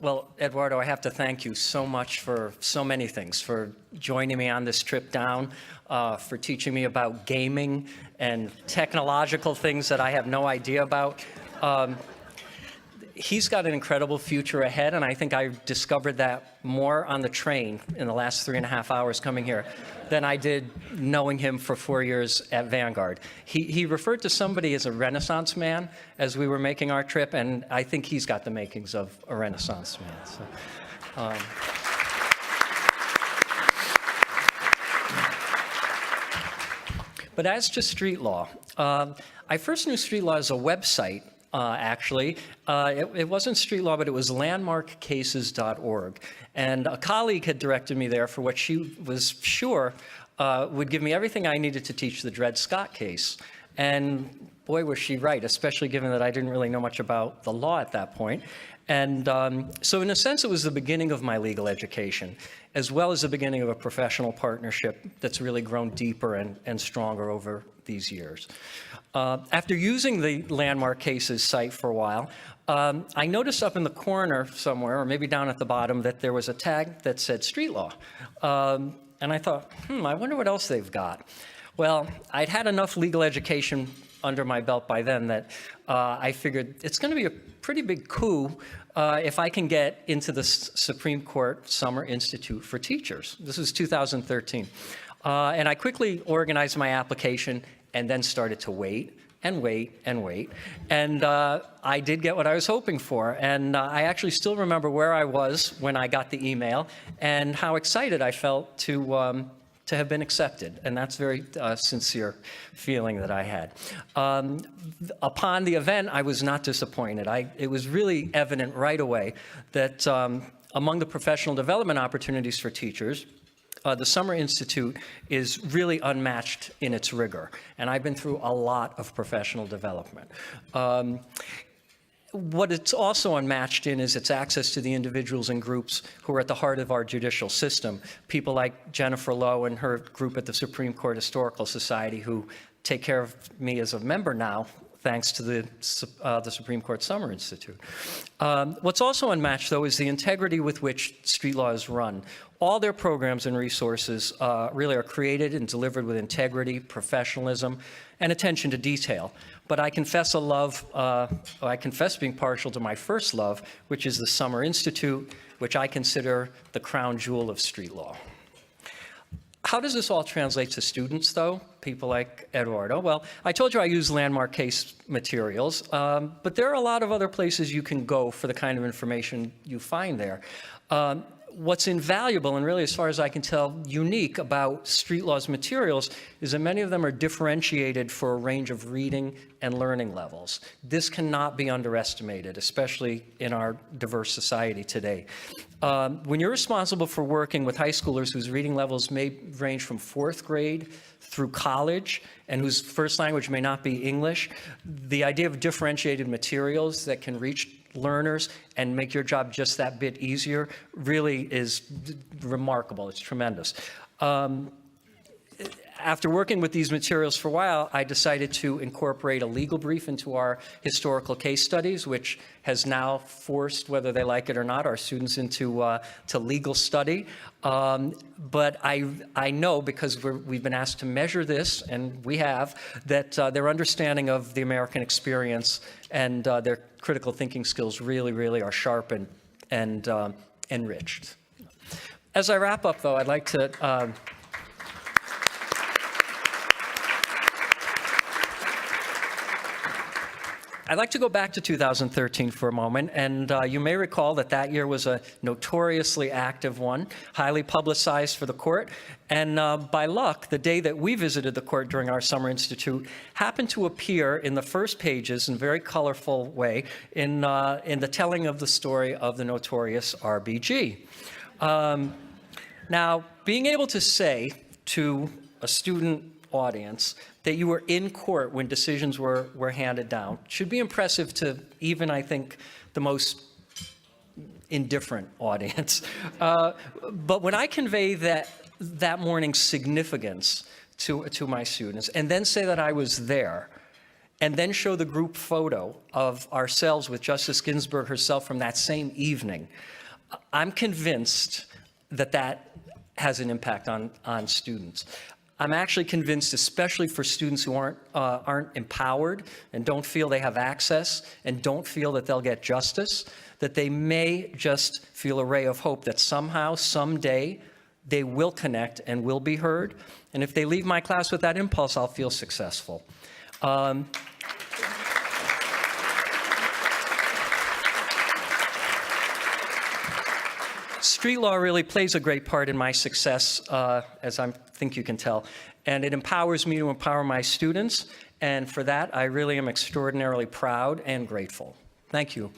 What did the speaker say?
Well, Eduardo, I have to thank you so much for so many things, for joining me on this trip down, for teaching me about gaming and technological things that I have no idea about. He's got an incredible future ahead, and I think I discovered that more on the train in the last 3.5 hours coming here than I did knowing him for 4 years at Vanguard. He referred to somebody as a Renaissance man as we were making our trip, and I think he's got the makings of a Renaissance man. So, but as to street law, I first knew street law as a website. Actually. It wasn't street law, but it was landmarkcases.org. And a colleague had directed me there for what she was sure would give me everything I needed to teach the Dred Scott case. And boy, was she right, especially given that I didn't really know much about the law at that point. And so in a sense, it was the beginning of my legal education, as well as the beginning of a professional partnership that's really grown deeper and stronger over these years. After using the Landmark Cases site for a while, I noticed up in the corner somewhere, or maybe down at the bottom, that there was a tag that said street law. And I thought, I wonder what else they've got. Well, I'd had enough legal education under my belt by then that I figured it's going to be a pretty big coup if I can get into the Supreme Court Summer Institute for Teachers. This was 2013. And I quickly organized my application and then started to wait and wait and wait. And I did get what I was hoping for. And I actually still remember where I was when I got the email and how excited I felt to have been accepted. And that's a very sincere feeling that I had. Upon the event, I was not disappointed. It was really evident right away that among the professional development opportunities for teachers, the Summer Institute is really unmatched in its rigor, and I've been through a lot of professional development. What it's also unmatched in is its access to the individuals and groups who are at the heart of our judicial system, people like Jennifer Lowe and her group at the Supreme Court Historical Society, who take care of me as a member now, thanks to the Supreme Court Summer Institute. What's also unmatched, though, is the integrity with which street law is run. All their programs and resources really are created and delivered with integrity, professionalism, and attention to detail. But I confess I confess being partial to my first love, which is the Summer Institute, which I consider the crown jewel of street law. How does this all translate to students, though, people like Eduardo? Well, I told you I use landmark case materials, but there are a lot of other places you can go for the kind of information you find there. What's invaluable, and really, as far as I can tell, unique about street law's materials is that many of them are differentiated for a range of reading and learning levels. This cannot be underestimated, especially in our diverse society today. When you're responsible for working with high schoolers whose reading levels may range from 4th grade through college and whose first language may not be English, the idea of differentiated materials that can reach learners and make your job just that bit easier really is remarkable. It's tremendous. After working with these materials for a while, I decided to incorporate a legal brief into our historical case studies, which has now forced, whether they like it or not, our students into to legal study. But I know, because we've been asked to measure this, and we have, that their understanding of the American experience and their critical thinking skills really are sharpened and enriched. As I wrap up, though, I'd like to I'd like to go back to 2013 for a moment, and you may recall that year was a notoriously active one, highly publicized for the court, and by luck, the day that we visited the court during our Summer Institute happened to appear in the first pages in a very colorful way in the telling of the story of the notorious RBG. Now, being able to say to a student audience that you were in court when decisions were handed down should be impressive to even, I think, the most indifferent audience. But when I convey that morning's significance to my students and then say that I was there and then show the group photo of ourselves with Justice Ginsburg herself from that same evening, I'm convinced that that has an impact on students. I'm actually convinced, especially for students who aren't empowered and don't feel they have access and don't feel that they'll get justice, that they may just feel a ray of hope that somehow, someday, they will connect and will be heard. And if they leave my class with that impulse, I'll feel successful. Street law really plays a great part in my success, as I think you can tell, and it empowers me to empower my students, and for that, I really am extraordinarily proud and grateful. Thank you.